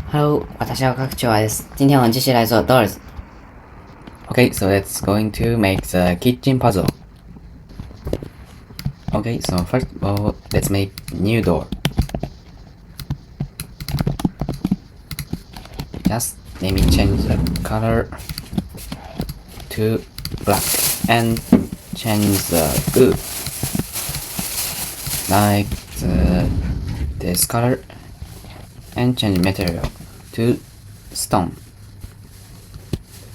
Hello，私は学長です。今天我们继续来做 doors。Okay, so let's going to make the kitchen puzzle. Okay, so first of all, let's make new door. Just let me change the color to black and change the glue like this color and change material to stone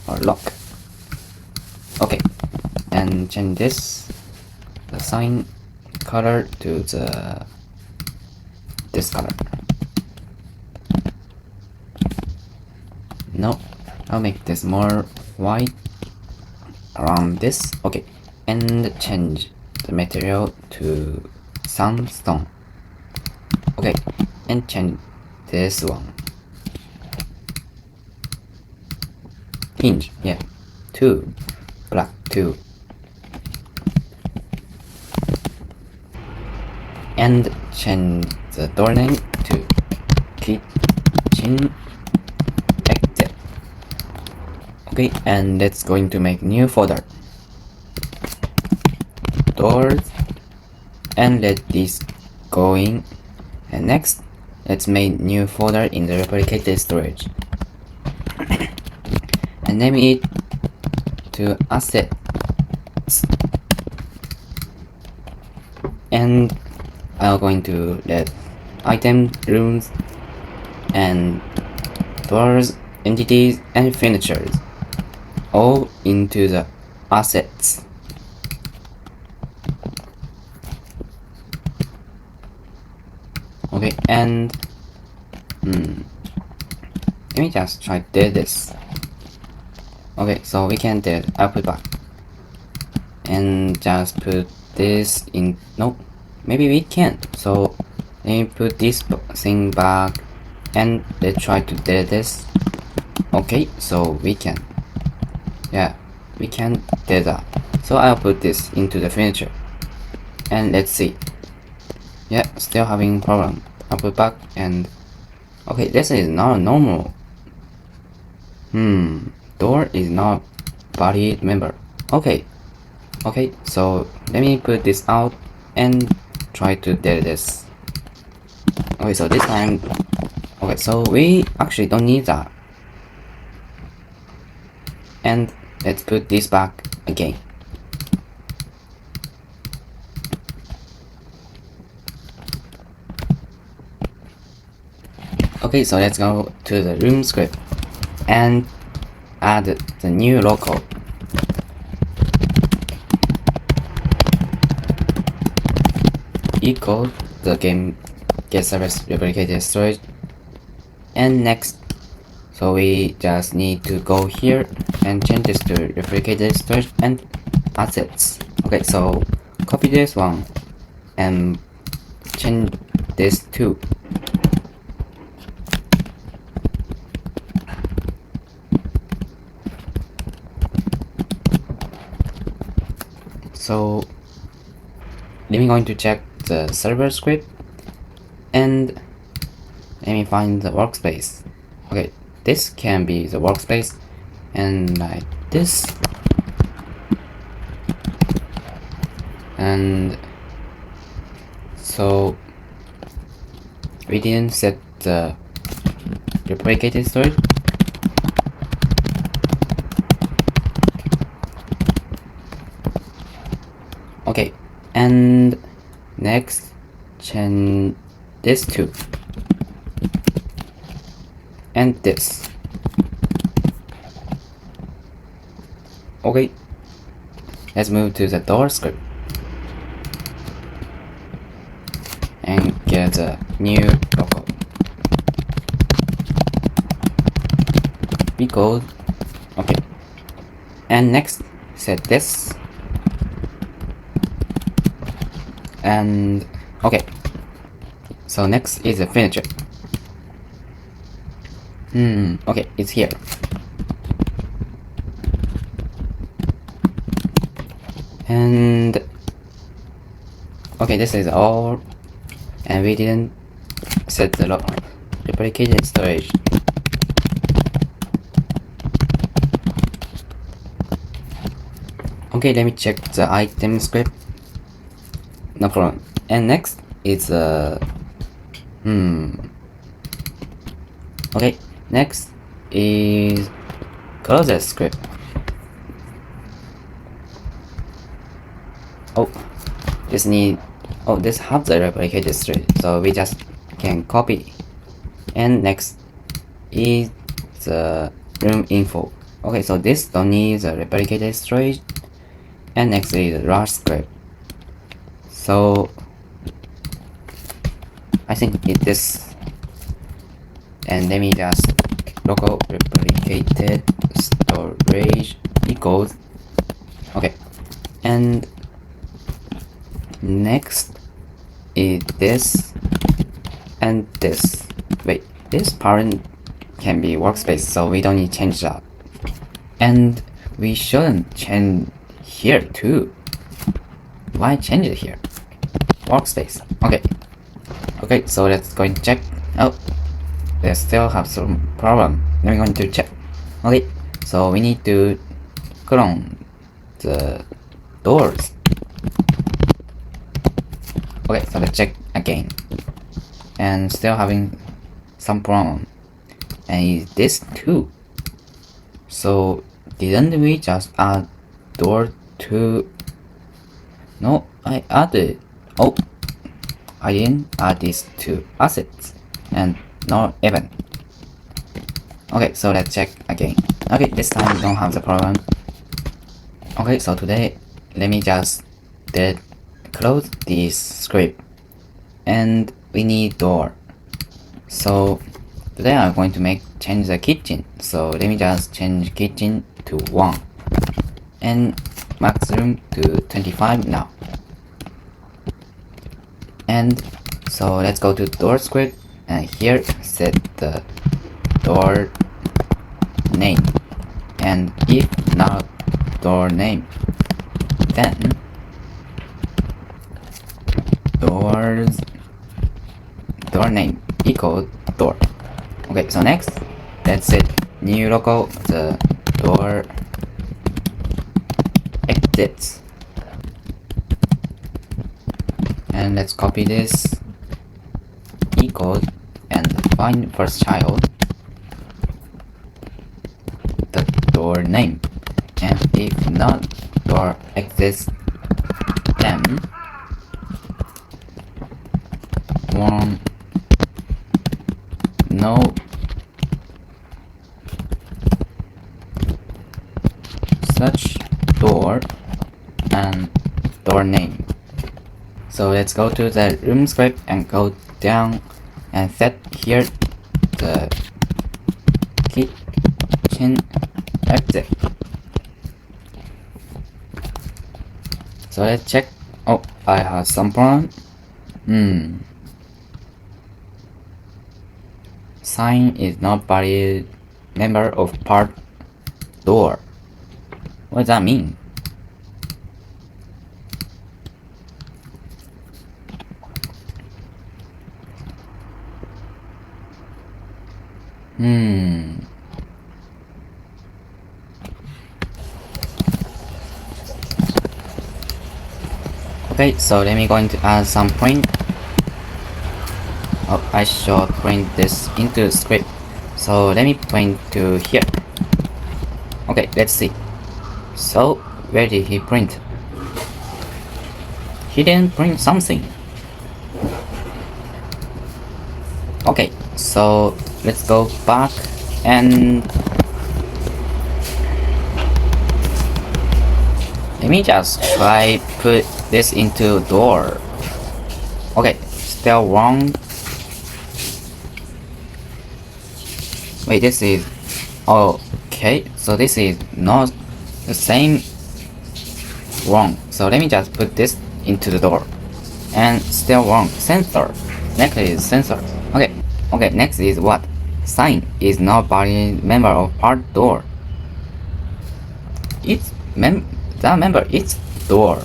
or rock. Okay, and change the sign color to this color. No, I'll make this more white around this. Okay, and change the material to sandstone. Okay, and change this one. Hinge, yeah, 2, black 2. And change the door name to kitchen exit. Okay, and let's going to make new folder. Doors, and let this go in. And next, let's make new folder in the replicated storage. And name it to assets. And I'm going to let item, rooms, and doors, entities, and furnitures all into the assets. Okay, and let me just try to do this. Okay, so we can do output back and just put this in. No, maybe we can't. So let me put this thing back and let's try to do this. Okay, so we can. Yeah, we can do that. So I'll put this into the furniture and let's see. Yeah, still having problem. I'll put back and okay, this is not normal. Door is not body member. Okay, so let me put this out and try to do this. Okay, so this time, okay, so we actually don't need that. And let's put this back again. Okay, so let's go to the room script and add the new local. Equal the game get service replicated storage. And next, so we just need to go here and change this to replicated storage and assets. Okay, so copy this one and change this too. So let me going to check the server script and let me find the workspace. Okay, this can be the workspace and like this. And so we didn't set the replicated storage. Okay, and next change this too. And this. Okay, let's move to the door script and get a new logo. We go. Okay, and next set this. And okay, so next is the furniture. Okay, it's here. And okay, this is all, and we didn't set the replicated storage. Okay, let me check the item script. No problem. And next is okay, next is closest script. Oh, this has the replicated string, so we just can copy. And next is the room info. Okay, so this don't need the replicated storage. And next is rush script. So I think it's this. And let me just local replicated storage equals. Okay, and next is this and this. Wait, this parent can be workspace, so we don't need to change that. And we shouldn't change here too. Why change it here? Workspace. Okay, so let's go and check. Oh, they still have some problem. Let me go into check. Okay, so we need to clone the doors. Okay, so let's check again. And still having some problem. And is this too? So didn't we just add door to? No, I added. Oh, I didn't add these two assets and no event. Okay, so let's check again. Okay, this time we don't have the problem. Okay, so today let me just close this script and we need door. So today I'm going to change the kitchen. So let me just change kitchen to 1 and max room to 25 now. And so let's go to door script and here set the door name, and if not door name, then door name equals door. Okay, so next let's set new local the door exits, and let's copy this equals and find first child the door name, and if not door exists, then one no such door and door name. So let's go to the room script and go down and set here the kitchen exit. So let's check. Oh, I have some problem. Sign is not valid member of part door. What does that mean? Okay, so let me going to add some print. Oh, I should print this into the script. So let me print to here. Okay, let's see. So where did he print? He didn't print something. Okay, so let's go back and let me just try put this into door. Okay, still wrong. Wait, this is okay, so this is not the same. Wrong. So let me just put this into the door and still wrong. Sensor. Next is sensor. Okay, next is what? Sign is not valid member of part door. That member is door.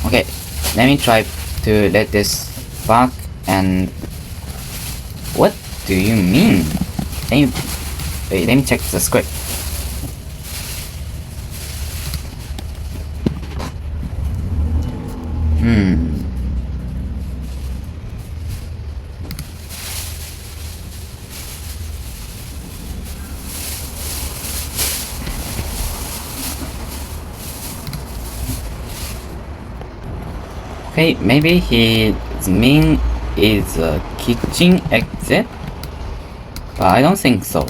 Okay, let me try to let this back. And what do you mean? Let me check the script. Okay, maybe his mean is a kitchen exit, but I don't think so.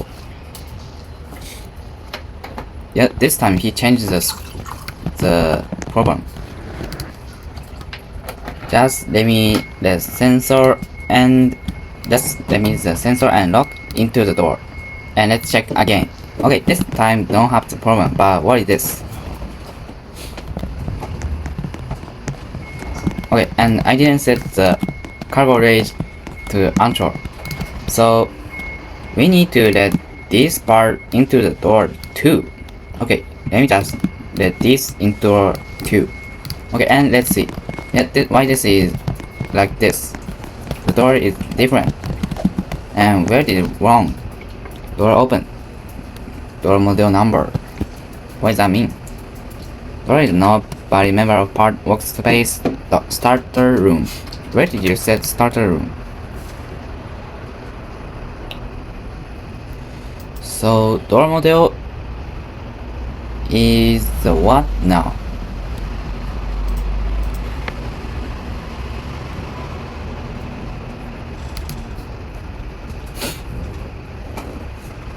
Yeah, this time he changed the problem. Just let me the sensor and lock into the door, and let's check again. Okay, this time don't have the problem, but what is this? Okay, and I didn't set the cargo rate to control, so we need to let this part into the door too. Okay, let me just let this into door too. Okay, and let's see. Yeah, why this is like this? The door is different. And where did it wrong? Door open. Door model number. What does that mean? Door is not body member of part workspace. The starter room. Where did you set starter room? So door model is the what now?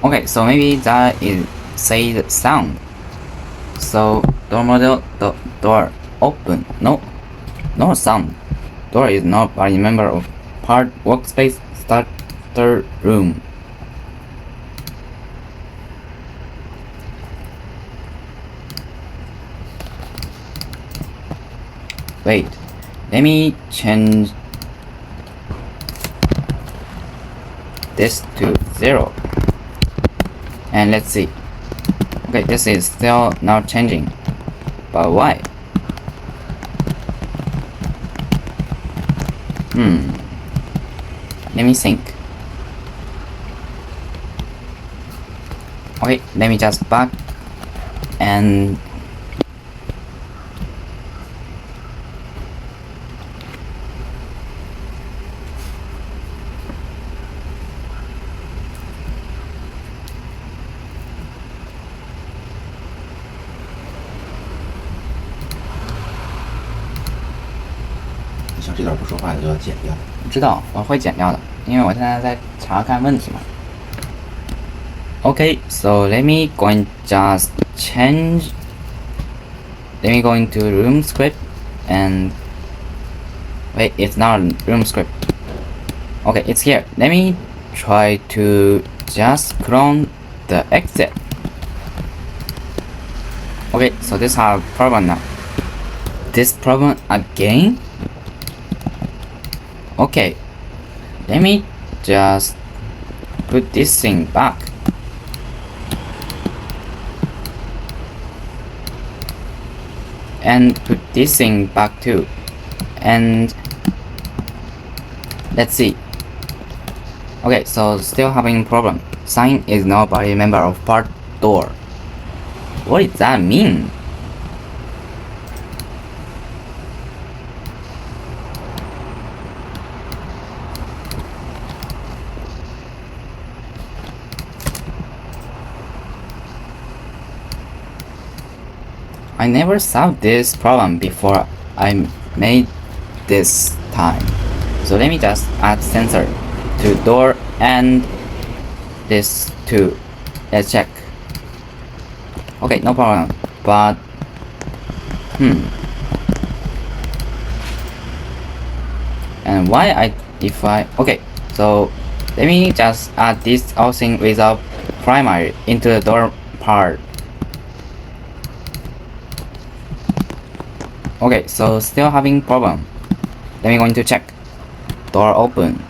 Okay, so maybe that is say the sound. So door model door open. No sound. Door is not body member of part workspace starter room. Wait, let me change this to 0. And let's see. Okay, this is still not changing. But why? Let me think. Okay, let me just back and这段不说话就要剪掉。知道我会剪掉的，因为我现在在查看问题嘛。Okay, so let me just change. Let me go into room script and wait, it's not room script. Okay, it's here. Let me try to just clone the exit. Okay, so this has a problem now. This problem again? Okay, let me just put this thing back. And put this thing back too. And let's see. Okay, so still having problem. Sign is not body member of part door. What does that mean? I never solved this problem before I made this time. So let me just add sensor to door and this too. Let's check. Okay, no problem. But and why okay, so let me just add this housing without primary into the door part. Okay, so still having problem. Let me going to check. Door open.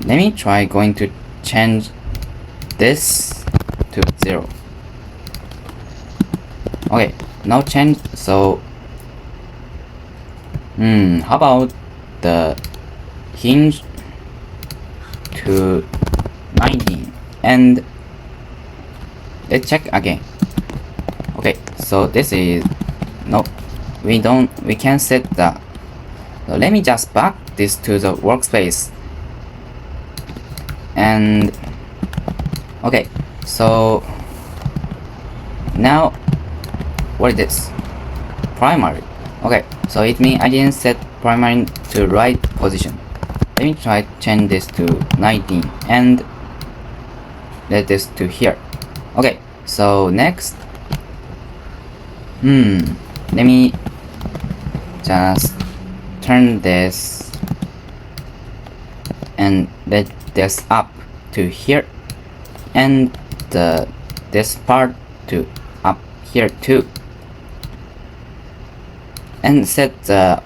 Let me try going to change this to 0. Okay, no change, so how about the hinge to 19 and let's check again. Okay, so this is no, we can't set that. So let me just back this to the workspace. And okay, so now what is this? Primary. Okay, so it means I didn't set primary to right position. Let me try change this to 19 and let this to here. Okay, so next, let me just turn this and let this up to here, and this part to up here too, and set the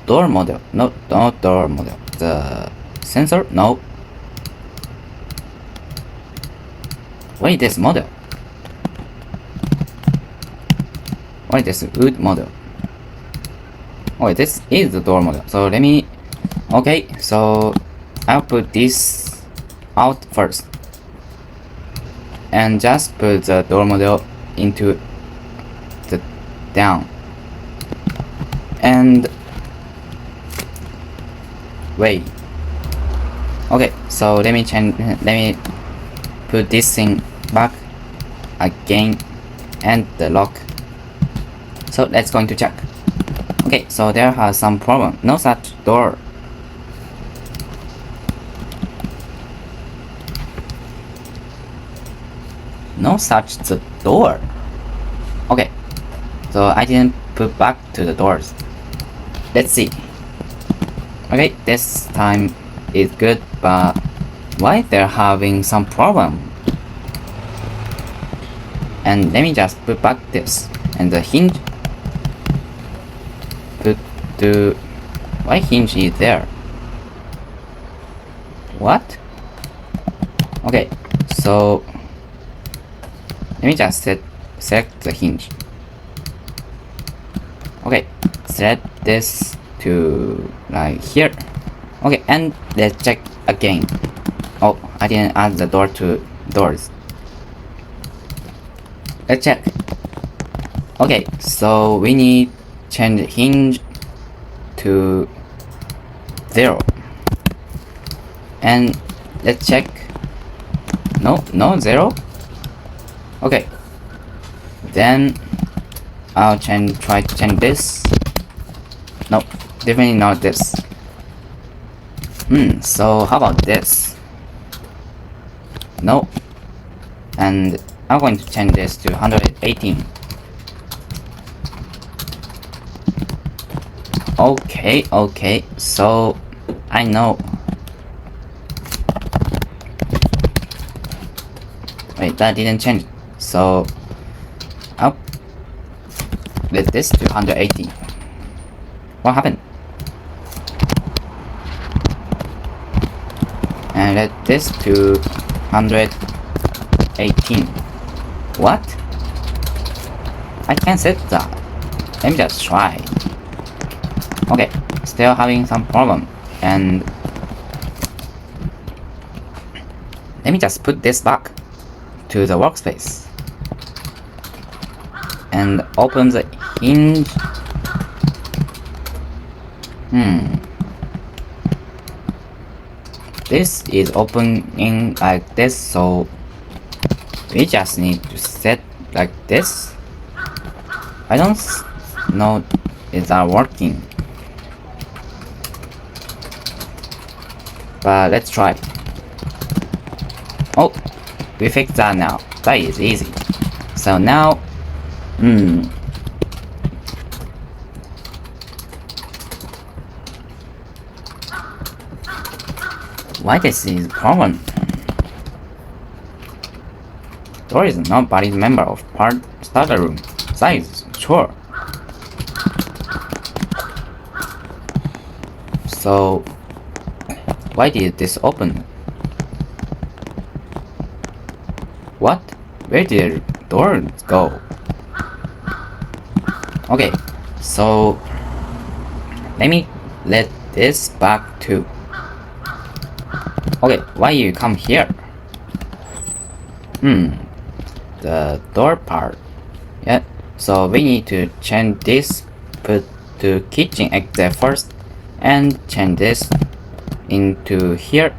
door model. No, not door model. The sensor. No. What is this model? What is this wood model? Oh, this is the door model. So let me. Okay, so I'll put this out first, and just put the door model into the down. And wait. Okay, so let me put this thing back again and the lock. So let's going to check. Okay, so there has some problem. No such door. No such the door. Okay, so I didn't put back to the doors. Let's see. Okay, this time is good, but why they're having some problem? And let me just put back this and the hinge. Put the why hinge is there? What? Okay, so let me just select the hinge. Okay, set this to like here. Okay, and let's check again. Oh, I didn't add the door to doors. Let's check. Okay, so we need change the hinge to 0. And let's check. No, 0. Okay. Then I'll try to change this. No, definitely not this. So how about this? No. And I'm going to change this to 118. Okay, so I know. Wait, that didn't change. So I'll let this to 180. What happened? And let this to 118. What? I can't set that. Let me just try. Okay, still having some problem. And let me just put this back to the workspace and open the hinge. This is opening like this, so we just need to set like this. I don't know if that working, but let's try. Oh, we fixed that now. That is easy. So now, why this is problem? Door is not valid member of part starter room. Size, sure. So why did this open? What? Where did the door go? Okay, so let me let this back too. Okay, why you come here? The door part. Yeah, so we need to change this, put to kitchen exit first, and change this into here.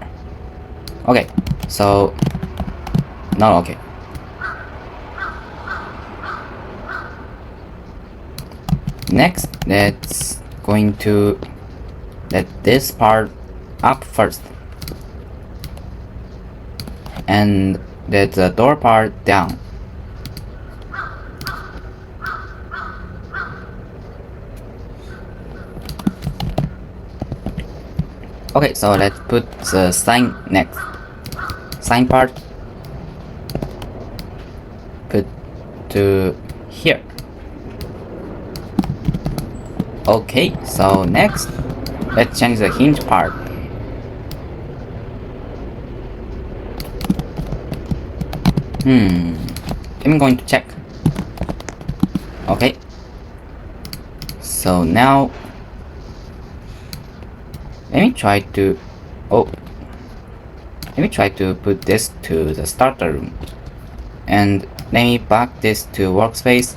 Okay, so not okay. Next, let's going to let this part up first, and let the door part down. Okay, so let's put the sign next. Sign part, put to here. Okay, so next, let's change the hinge part. I'm going to check. Okay. So now, let me try to put this to the starter room, and let me back this to workspace,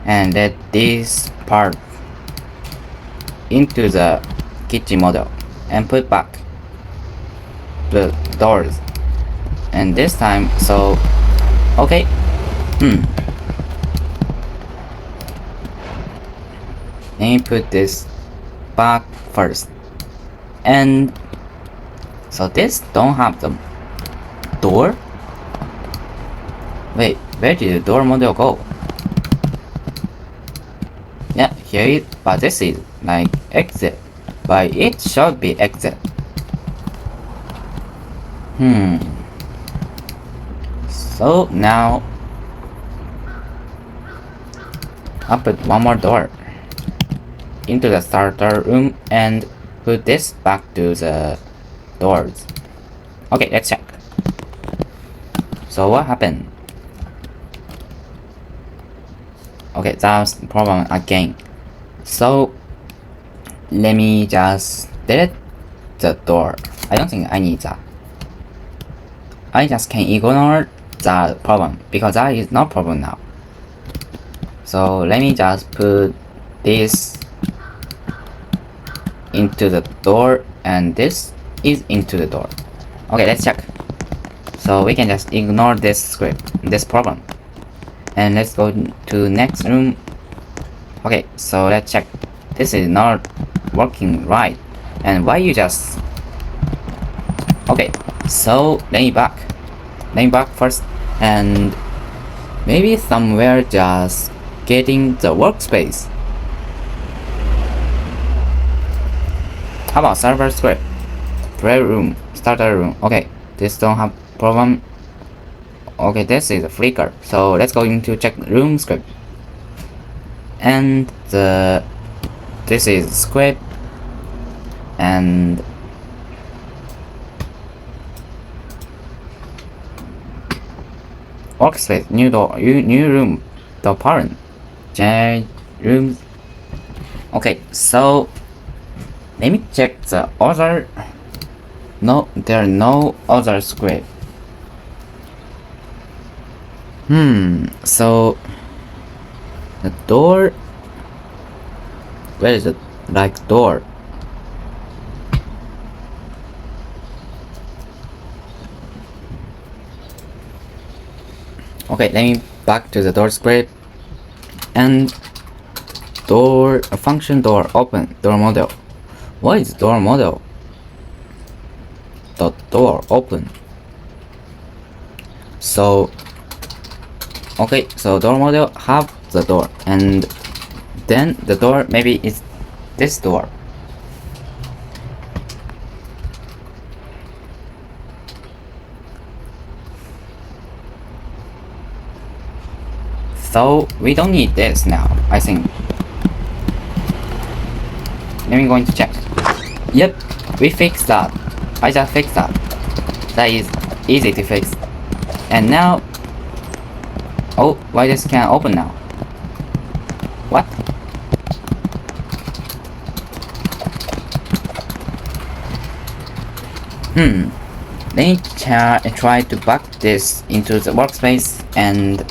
and let this part into the kitchen model, and put back the doors. And this time, so okay. Let me put this back first. And so this don't have the door. Wait, where did the door model go? Yeah, here it, but this is like exit, but it should be exit. So now I'll put one more door into the starter room and put this back to the doors. Okay, let's check. So what happened? Okay, that's the problem again. So let me just delete the door. I don't think I need that. I just can ignore that problem because that is no problem now. So let me just put this into the door, and this is into the door. Okay, let's check. So we can just ignore this script, this problem, and let's go to next room. Okay, so let's check. This is not working right, and why you just... Okay, so let me back first, and maybe somewhere just getting the workspace. How about server script? Prayer room, starter room. Okay, this don't have problem. Okay, this is a flicker. So let's go into check room script. And this is script, and workspace, new door, new room, the parent, change rooms. Okay, so let me check the other. No, there are no other script. So the door, where is it? Like door. Okay, let me back to the door script, and door function door open door model. What is door model? The door open. So okay, so door model have the door, and then the door maybe is this door. So we don't need this now, I think. Let me going to check. Yep, we fixed that. I just fixed that. That is easy to fix. And now, oh, why this can't open now? What? Let me try to back this into the workspace, and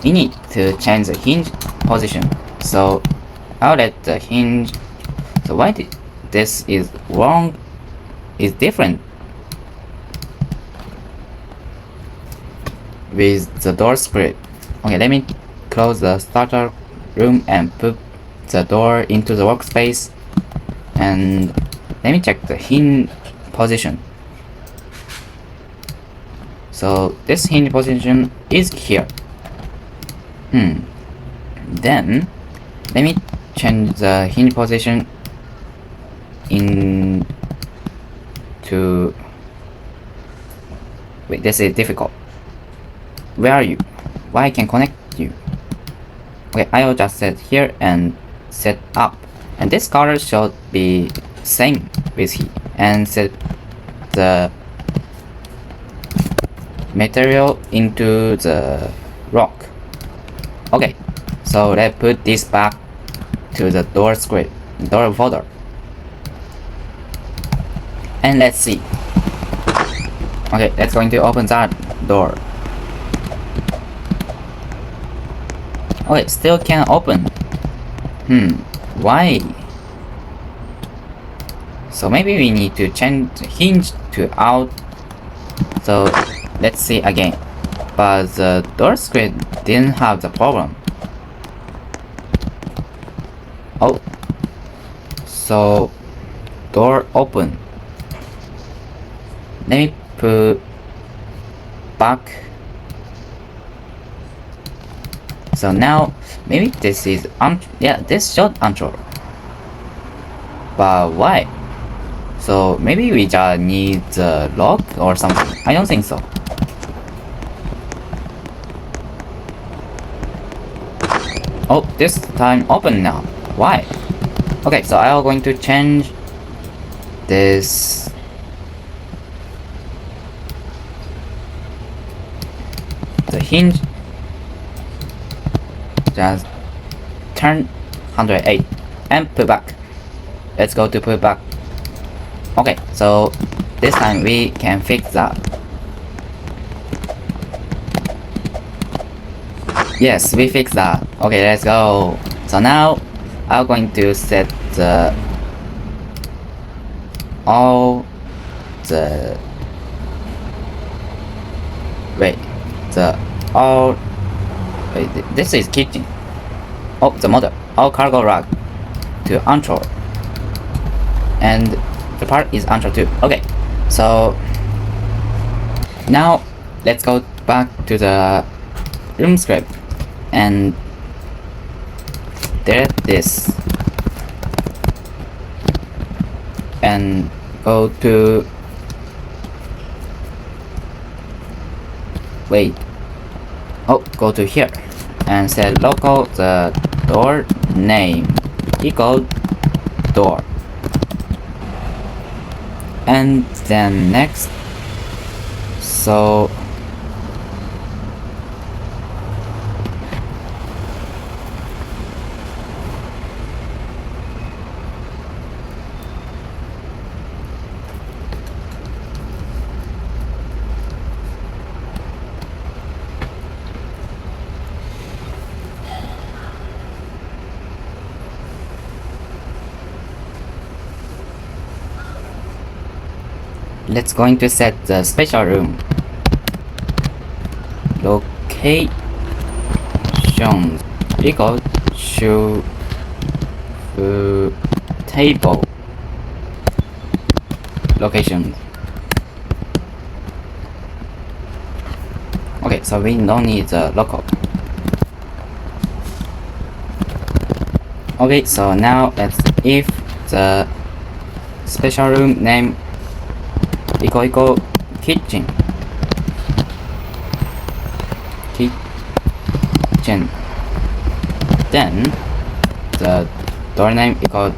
we need to change the hinge position. So I'll let the hinge. So why did this is wrong? Is different with the door script. Okay, let me close the starter room and put the door into the workspace, and let me check the hinge position. So this hinge position is here. Then let me change the hinge position into... Wait, this is difficult. Where are you? Why I can connect you? Okay, I will just set here and set up. And this color should be same with he. And set the material into the rock. Okay, so let's put this back to the door script, door folder. And let's see. Okay, let's going to open that door. Okay, still can't open. Why? So maybe we need to change the hinge to out. So let's see again. But the door script didn't have the problem. Oh, so door open. Let me put back. So now maybe this is this should untrue. But why? So maybe we just need the lock or something. I don't think so. Oh, this time open now. Why? Okay, so I am going to change this. The hinge just turn 108 and put back. Let's go to put back. Okay, so this time we can fix that. Yes, we fixed that. Okay, let's go. So now I'm going to set the all the this is kitchen. Oh, the model all cargo rack to untrue, and the part is untrue too. Okay, so now let's go back to the room script and delete this and go to go to here and set local the door name equal door, and then next, so let's going to set the special room location equal to table location. Okay, so we don't need the local. Okay, so now let's if the special room name equal kitchen, then the door name equal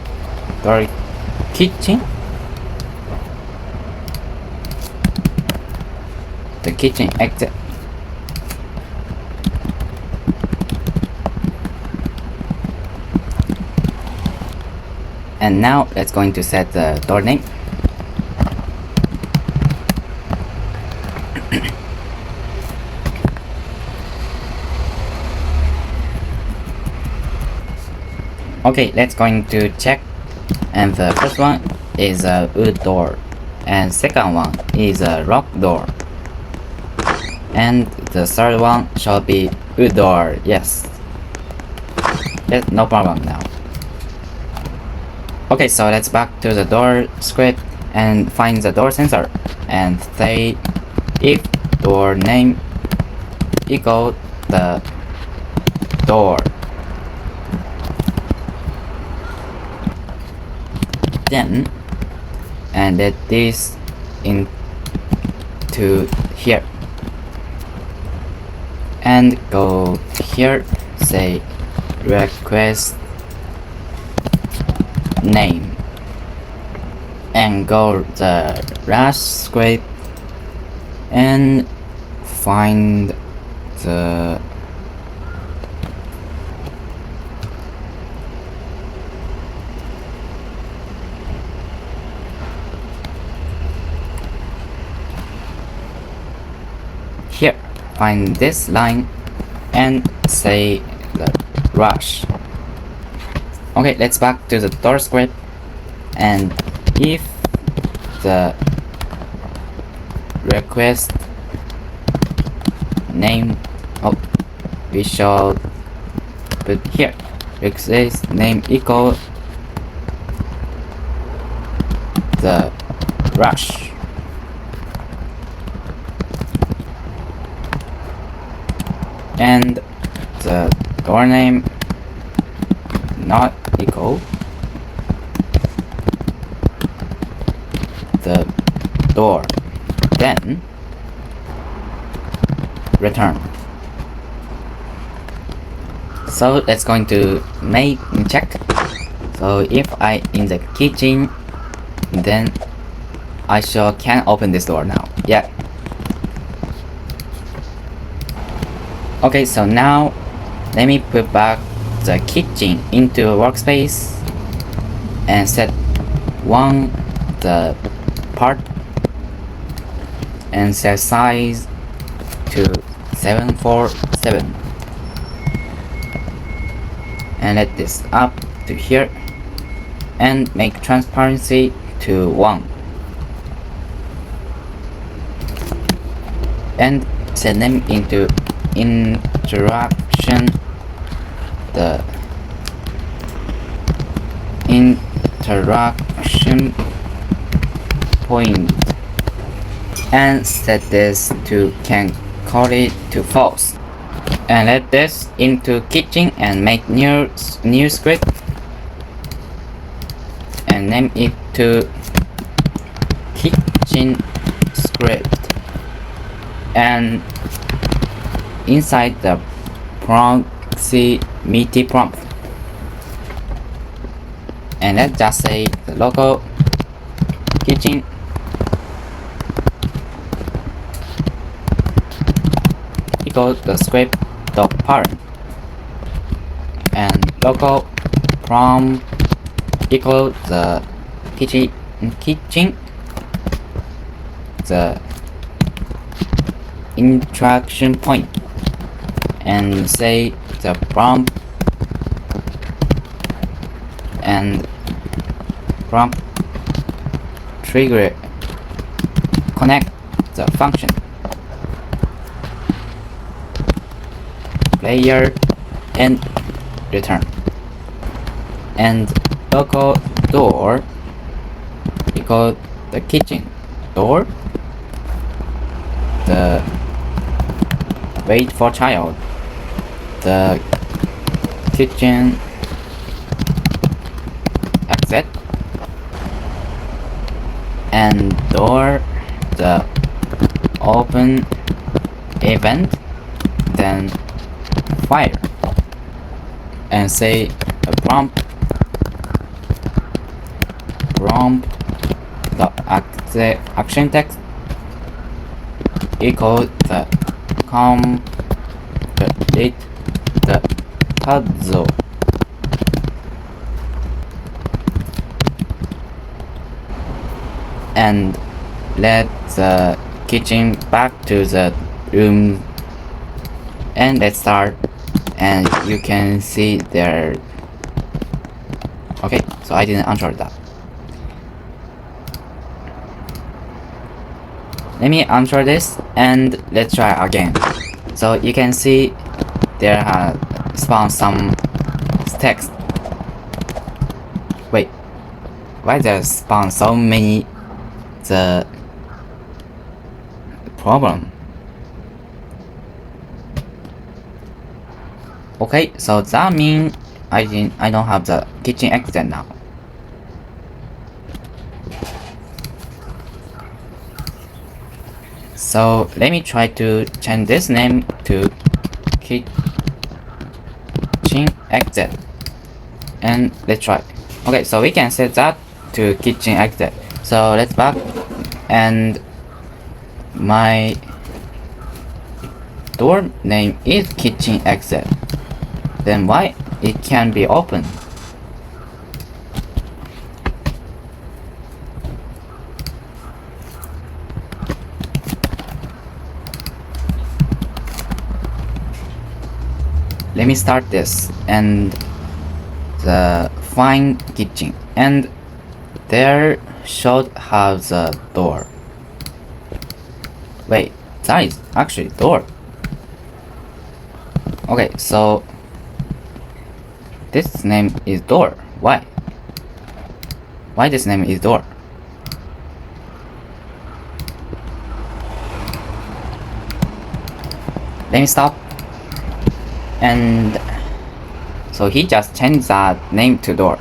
door kitchen, the kitchen exit, and now let's going to set the door name. Okay, let's going to check, and the first one is a wood door, and second one is a rock door, and the third one shall be wood door. Yes, no problem now. Okay, so let's back to the door script and find the door sensor and say if door name equal the door. Then and let this into here and go here, say request name and go the last script and find the here, find this line and say the rush. Okay, let's back to the door script and if the request name, oh, we should put here request name equal the rush. And the door name not equal the door, then return. So let's going to make check. So if I in the kitchen, then I sure can open this door now. Yeah. Okay, so now let me put back the kitchen into workspace and set one the part and set size to 747 and let this up to here and make transparency to 1 and set them into interaction, the interaction point and set this to can call it to false and let this into kitchen and make new script and name it to kitchen script and inside the proximity prompt and let's just say the local kitchen equal the script dot parent and local prompt equal the kitchen the interaction point and say the prompt and prompt trigger connect the function player and return and local door equal the kitchen door, the wait for child, the kitchen exit and door, the open event, then fire and say a prompt the action text equal the complete the puzzle and let the kitchen back to the room and let's start and you can see there. Okay, so I didn't answer that. Let me answer this and let's try again. So you can see there has spawned some text. Wait, why there spawn so many the problem? Okay, so that means I don't have the kitchen exit now. So let me try to change this name to kitchen exit, and let's try. Okay, so we can set that to kitchen exit. So let's back, and my door name is kitchen exit. Then why it can be open? Let me start this and the find kitchen, and there should have the door. Wait, that is actually door. Okay, so this name is door. Why? Why this name is door? Let me stop. And so he just changed that name to door.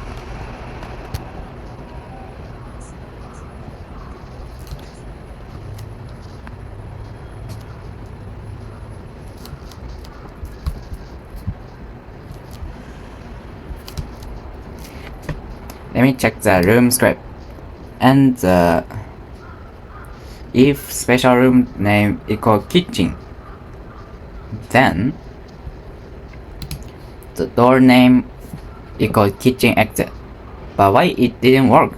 Let me check the room script, and if special room name equal kitchen, then the door name equal kitchen exit. But why it didn't work?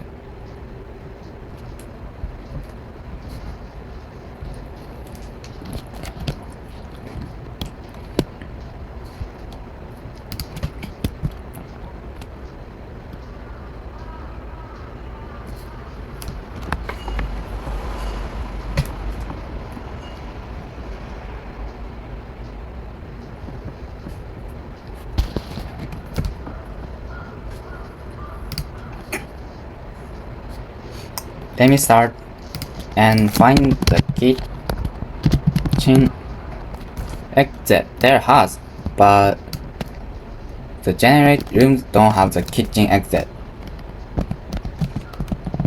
Let me start and find the kitchen exit. There has, but the generate rooms don't have the kitchen exit.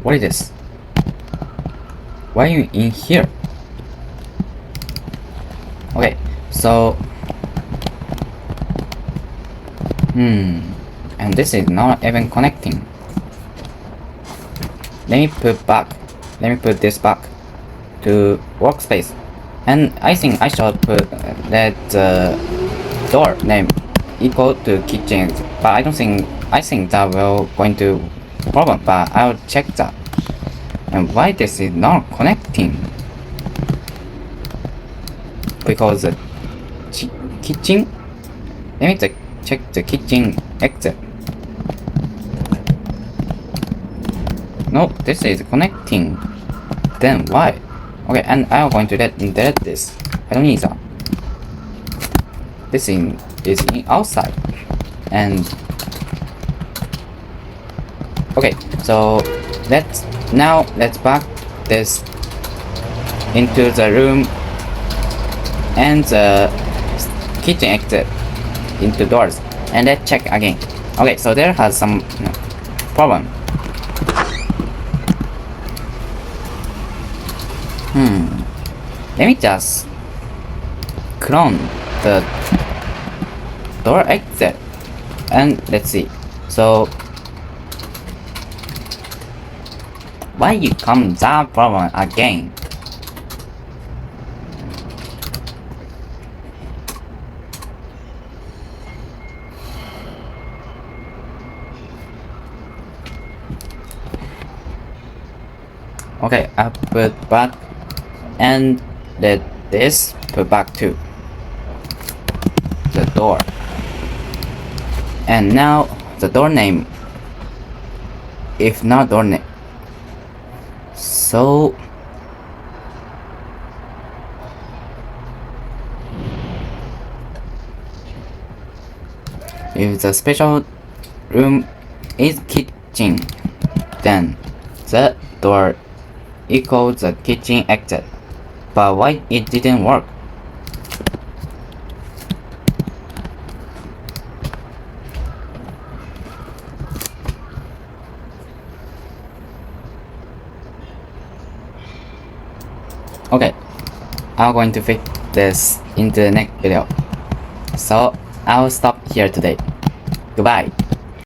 What is this? Why are you in here? Okay, so and this is not even connecting. Let me put this back to workspace, and I think I should put that door name equal to kitchen, but I think that will going to problem, but I'll check that. And why this is not connecting? Because the kitchen, let me check the kitchen exit. No, this is connecting. Then why? Okay, and I'm going to delete this. I don't need that. This is in outside. And okay, so let's back this into the room and the kitchen exit into doors, and let's check again. Okay, so there has some problem. Let me just clone the door exit, and let's see. So why you come that problem again? Okay, I put back, and let this put back to the door. And now the door name, if not door name, so if the special room is kitchen, Then the door echoed the kitchen exit. But why it didn't work? Okay, I'm going to fix this in the next video. So I'll stop here today. Goodbye.